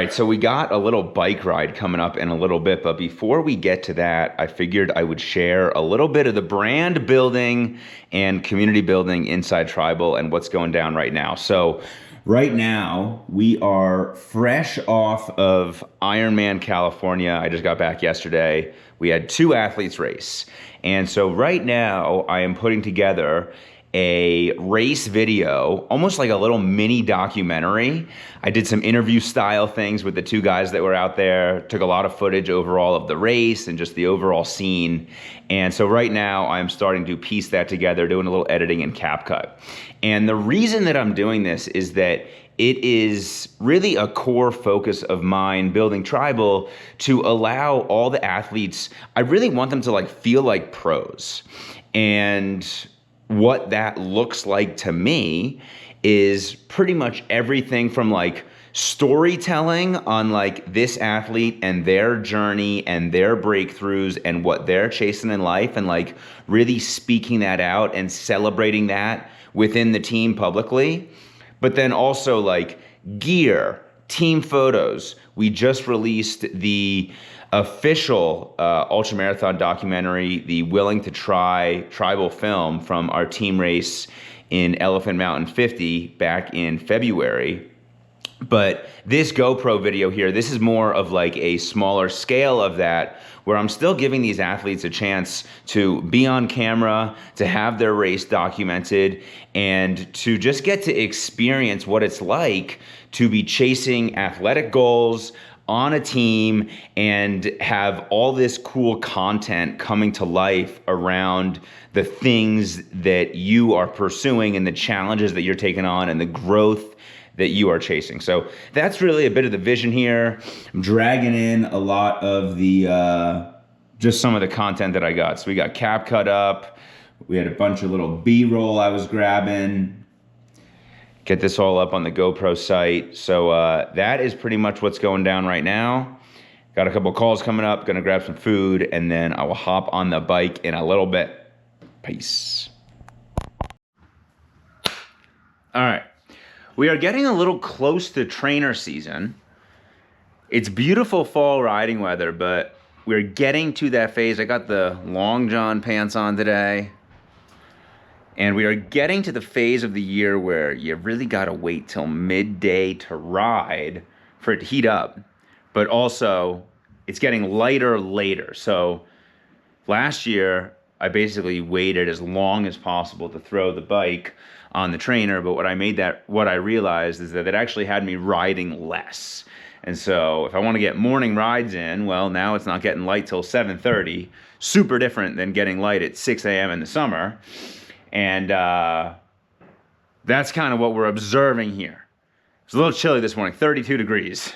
right, so we got a little bike ride coming up in a little bit, but before we get to that, I figured I would share a little bit of the brand building and community building inside Tribal and what's going down right now. So right now, we are fresh off of Ironman California. I just got back yesterday. We had 2 athletes race. And so right now, I am putting together a race video, almost like a little mini documentary. I did some interview style things with the 2 guys that were out there, took a lot of footage overall of the race and just the overall scene. And so right now I'm starting to piece that together, doing a little editing in CapCut. And the reason that I'm doing this is that it is really a core focus of mine building Tribal to allow all the athletes, I really want them to like feel like pros. And what that looks like to me is pretty much everything from like storytelling on like this athlete and their journey and their breakthroughs and what they're chasing in life, and like really speaking that out and celebrating that within the team publicly. But then also like gear, team photos. We just released the official ultramarathon documentary, the Willing to Try Tribal film from our team race in Elephant Mountain 50 back in February. But this GoPro video here, this is more of like a smaller scale of that, where I'm still giving these athletes a chance to be on camera, to have their race documented, and to just get to experience what it's like to be chasing athletic goals on a team and have all this cool content coming to life around the things that you are pursuing and the challenges that you're taking on and the growth that you are chasing. So that's really a bit of the vision here. I'm dragging in a lot of the, just some of the content that I got. So we got CapCut up. We had a bunch of little B-roll I was grabbing. Get this all up on the GoPro site. So that is pretty much what's going down right now. Got a couple calls coming up, gonna grab some food, and then I will hop on the bike in a little bit. Peace. All right, we are getting a little close to trainer season. It's beautiful fall riding weather, but we're getting to that phase. I got the long john pants on today. And we are getting to the phase of the year where you really gotta wait till midday to ride for it to heat up. But also, it's getting lighter later. So last year, I basically waited as long as possible to throw the bike on the trainer. But what I realized is that it actually had me riding less. And so if I wanna get morning rides in, well, now it's not getting light till 7:30. Super different than getting light at 6 a.m. in the summer. And that's kind of what we're observing here. It's a little chilly this morning, 32 degrees.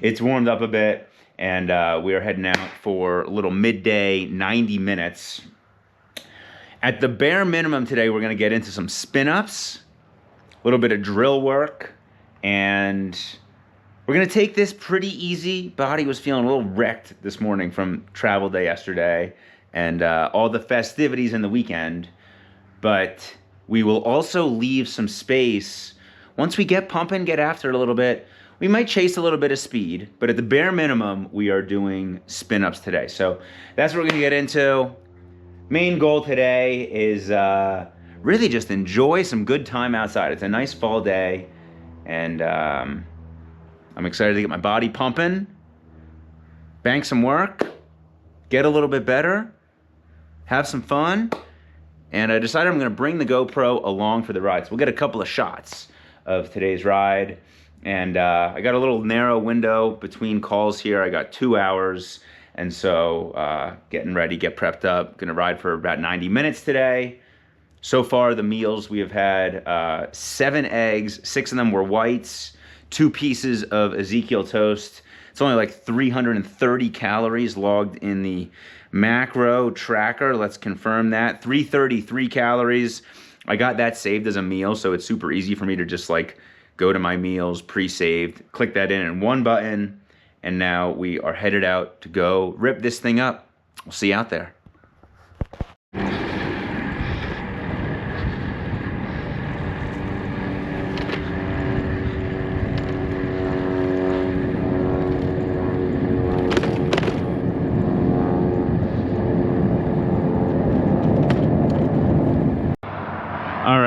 It's warmed up a bit, and we are heading out for a little midday, 90 minutes. At the bare minimum today, we're gonna get into some spin-ups, a little bit of drill work, and we're gonna take this pretty easy. Body was feeling a little wrecked this morning from travel day yesterday and all the festivities in the weekend. But we will also leave some space. Once we get pumping, get after it a little bit, we might chase a little bit of speed, but at the bare minimum, we are doing spin-ups today. So that's what we're gonna get into. Main goal today is really just enjoy some good time outside. It's a nice fall day, and I'm excited to get my body pumping, bank some work, get a little bit better, have some fun. And I decided I'm gonna bring the GoPro along for the ride. So we'll get a couple of shots of today's ride. And I got a little narrow window between calls here. I got 2 hours. And so getting ready, get prepped up. Gonna ride for about 90 minutes today. So far, the meals we have had 7 eggs, 6 of them were whites, 2 pieces of Ezekiel toast. It's only like 330 calories logged in the macro tracker. Let's confirm that. 333 calories. I got that saved as a meal, so it's super easy for me to just like go to my meals pre-saved, click that in one button, and now we are headed out to go rip this thing up. We'll see you out there.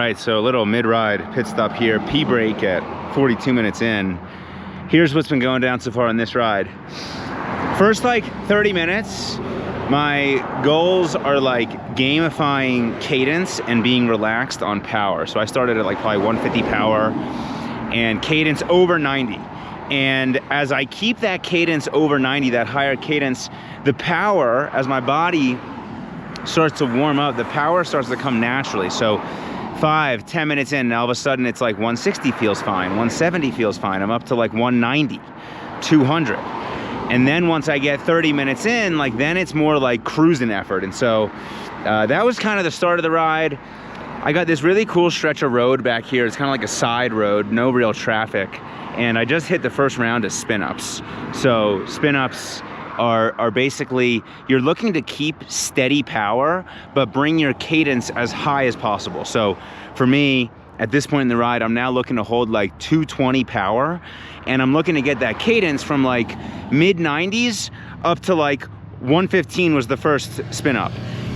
right, so a little mid-ride pit stop here, pee break at 42 minutes in. Here's what's been going down so far on this ride. First like 30 minutes, my goals are like gamifying cadence and being relaxed on power. So I started at like probably 150 power and cadence over 90. And as I keep that cadence over 90, that higher cadence, the power, as my body starts to warm up, the power starts to come naturally. So 5-10 minutes in, and all of a sudden it's like 160 feels fine, 170 feels fine. I'm up to like 190, 200. And then once I get 30 minutes in, like then it's more like cruising effort. And so that was kind of the start of the ride. I got this really cool stretch of road back here. It's kind of like a side road, no real traffic. And I just hit the first round of spin-ups. So spin-ups are basically, you're looking to keep steady power, but bring your cadence as high as possible. So for me, at this point in the ride, I'm now looking to hold like 220 power, and I'm looking to get that cadence from like mid 90s up to like 115 was the first spin up.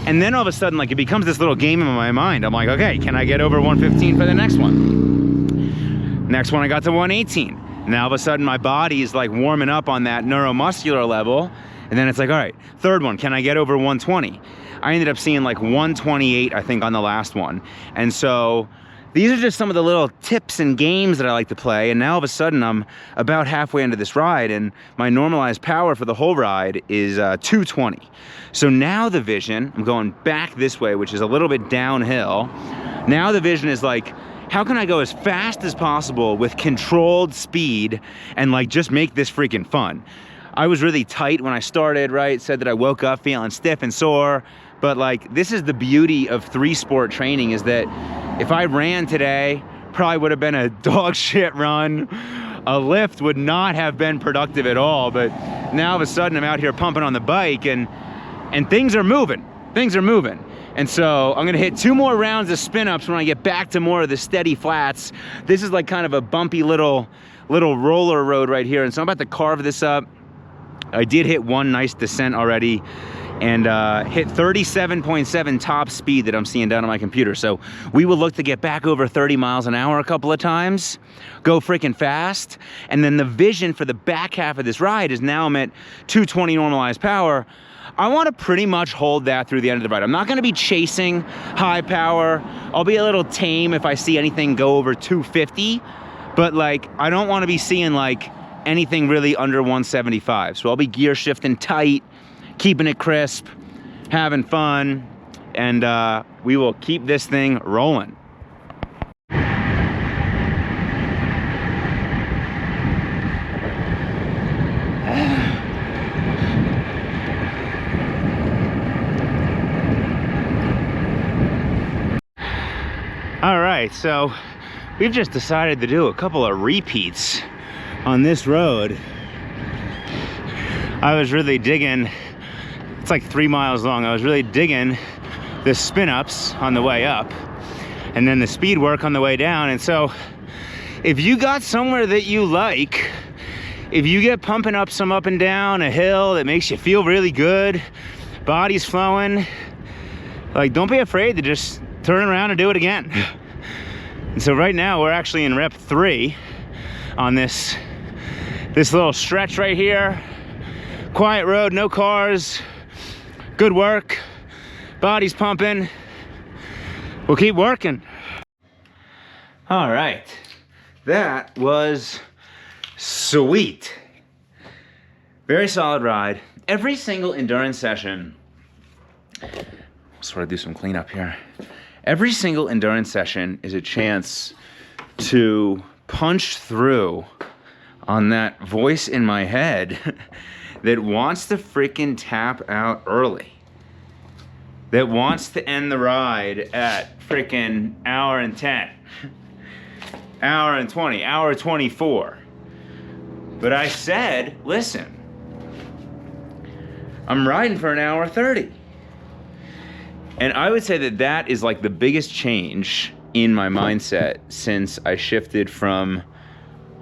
And then all of a sudden, like it becomes this little game in my mind. I'm like, okay, can I get over 115 for the next one? Next one, I got to 118. Now all of a sudden my body is like warming up on that neuromuscular level. And then it's like, all right, third one, can I get over 120? I ended up seeing like 128, I think, on the last one. And so these are just some of the little tips and games that I like to play. And now all of a sudden I'm about halfway into this ride and my normalized power for the whole ride is 220. So now the vision, I'm going back this way, which is a little bit downhill. Now the vision is like, how can I go as fast as possible with controlled speed and like just make this freaking fun? I was really tight when I started, right? Said that I woke up feeling stiff and sore, but like this is the beauty of 3-sport training, is that if I ran today, probably would have been a dog shit run. A lift would not have been productive at all, but now all of a sudden I'm out here pumping on the bike and things are moving, And so I'm gonna hit 2 more rounds of spin-ups when I get back to more of the steady flats. This is like kind of a bumpy little roller road right here. And so I'm about to carve this up. I did hit one nice descent already and hit 37.7 top speed that I'm seeing down on my computer. So we will look to get back over 30 miles an hour a couple of times, go freaking fast. And then the vision for the back half of this ride is now I'm at 220 normalized power. I want to pretty much hold that through the end of the ride. I'm not going to be chasing high power. I'll be a little tame if I see anything go over 250, but like I don't want to be seeing like anything really under 175. So I'll be gear shifting tight, keeping it crisp, having fun, and we will keep this thing rolling. All right, so we've just decided to do a couple of repeats on this road. I was really digging, it's like 3 miles long. I was really digging the spin-ups on the way up and then the speed work on the way down. And so if you got somewhere that you like, if you get pumping up some up and down a hill that makes you feel really good, body's flowing, like don't be afraid to just turn around and do it again. And so right now we're actually in rep 3 on this little stretch right here. Quiet road, no cars, good work, body's pumping. We'll keep working. All right, that was sweet. Very solid ride. Every single endurance session, sort of do some cleanup here. Every single endurance session is a chance to punch through on that voice in my head that wants to freaking tap out early, that wants to end the ride at freaking hour and 10, hour and 20, hour 24. But I said, listen, I'm riding for an hour 30. And I would say that that is like the biggest change in my mindset since I shifted from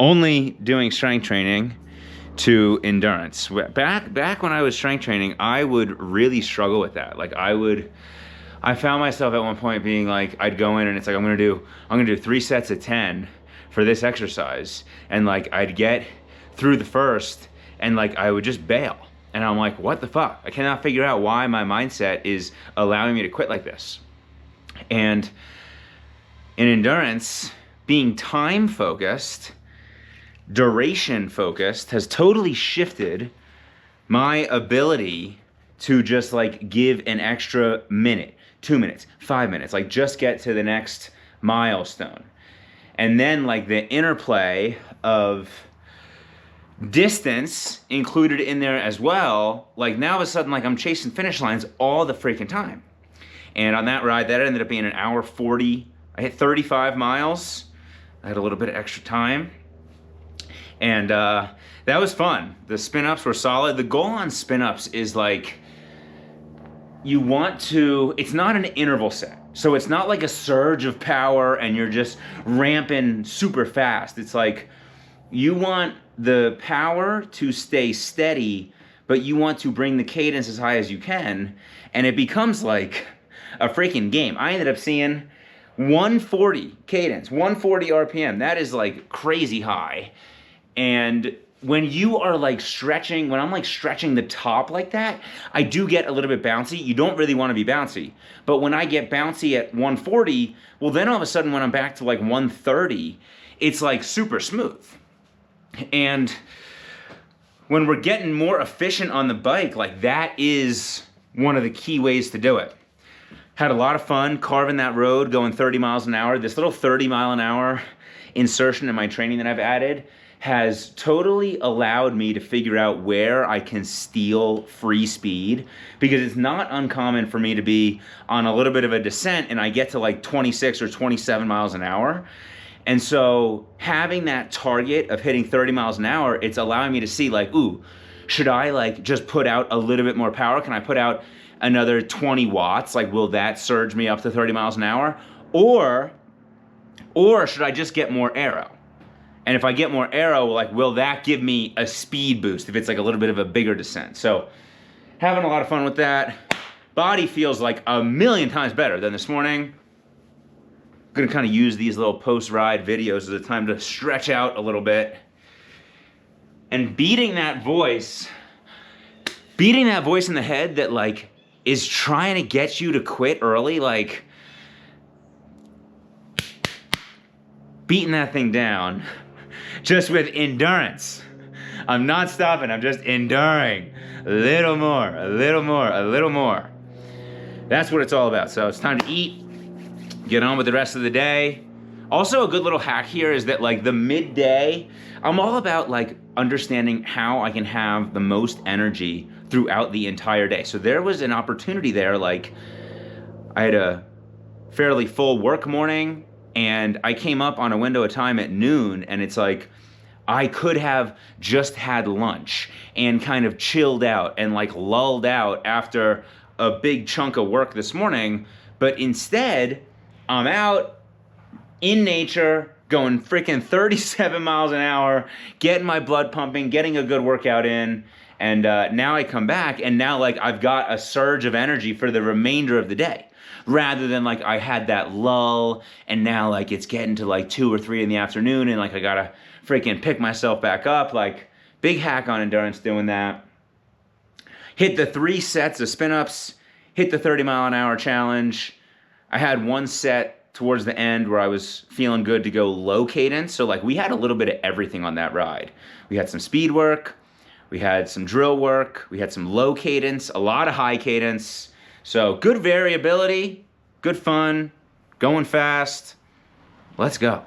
only doing strength training to endurance. Back when I was strength training, I would really struggle with that. Like I would I found myself at one point being like, I'd go in and it's like, I'm gonna do 3 sets of 10 for this exercise. And like, I'd get through the first and like, I would just bail. And I'm like, what the fuck? I cannot figure out why my mindset is allowing me to quit like this. And in endurance, being time focused, duration focused has totally shifted my ability to just like give an extra minute, 2 minutes, 5 minutes, like just get to the next milestone. And then like the interplay of distance included in there as well, like now all of a sudden like I'm chasing finish lines all the freaking time. And on that ride, that ended up being an hour 40. I hit 35 miles. I had a little bit of extra time. And that was fun. The spin-ups were solid. The goal on spin-ups is like, you want to, it's not an interval set. So it's not like a surge of power and you're just ramping super fast. It's like, you want the power to stay steady, but you want to bring the cadence as high as you can. And it becomes like a freaking game. I ended up seeing 140 cadence, 140 RPM. That is like crazy high. And when you are like stretching, when I'm like stretching the top like that, I do get a little bit bouncy. You don't really want to be bouncy. But when I get bouncy at 140, well then all of a sudden when I'm back to like 130, it's like super smooth. And when we're getting more efficient on the bike, like that is one of the key ways to do it. Had a lot of fun carving that road, going 30 miles an hour. This little 30 mile an hour insertion in my training that I've added has totally allowed me to figure out where I can steal free speed, because it's not uncommon for me to be on a little bit of a descent and I get to like 26 or 27 miles an hour. And so having that target of hitting 30 miles an hour, it's allowing me to see like, ooh, should I like just put out a little bit more power? Can I put out another 20 watts? Like, will that surge me up to 30 miles an hour? Or should I just get more aero? And if I get more aero, like, will that give me a speed boost if it's like a little bit of a bigger descent? So having a lot of fun with that. Body feels like a million times better than this morning. I'm gonna kind of use these little post-ride videos as a time to stretch out a little bit. And beating that voice in the head that like is trying to get you to quit early, like beating that thing down just with endurance. I'm not stopping, I'm just enduring. A little more, a little more, a little more. That's what it's all about. So it's time to eat, get on with the rest of the day. Also a good little hack here is that like the midday, I'm all about like understanding how I can have the most energy throughout the entire day. So there was an opportunity there, like I had a fairly full work morning and I came up on a window of time at noon, and it's like, I could have just had lunch and kind of chilled out and like lulled out after a big chunk of work this morning, but instead I'm out in nature, going freaking 37 miles an hour, getting my blood pumping, getting a good workout in, and now I come back and now like I've got a surge of energy for the remainder of the day, rather than like I had that lull and now like it's getting to like 2 or 3 in the afternoon and like I gotta freaking pick myself back up. Like, big hack on endurance doing that. Hit the 3 sets of spin-ups, hit the 30 mile an hour challenge. I had one set towards the end where I was feeling good to go low cadence. So like we had a little bit of everything on that ride. We had some speed work, we had some drill work, we had some low cadence, a lot of high cadence. So good variability, good fun, going fast. Let's go.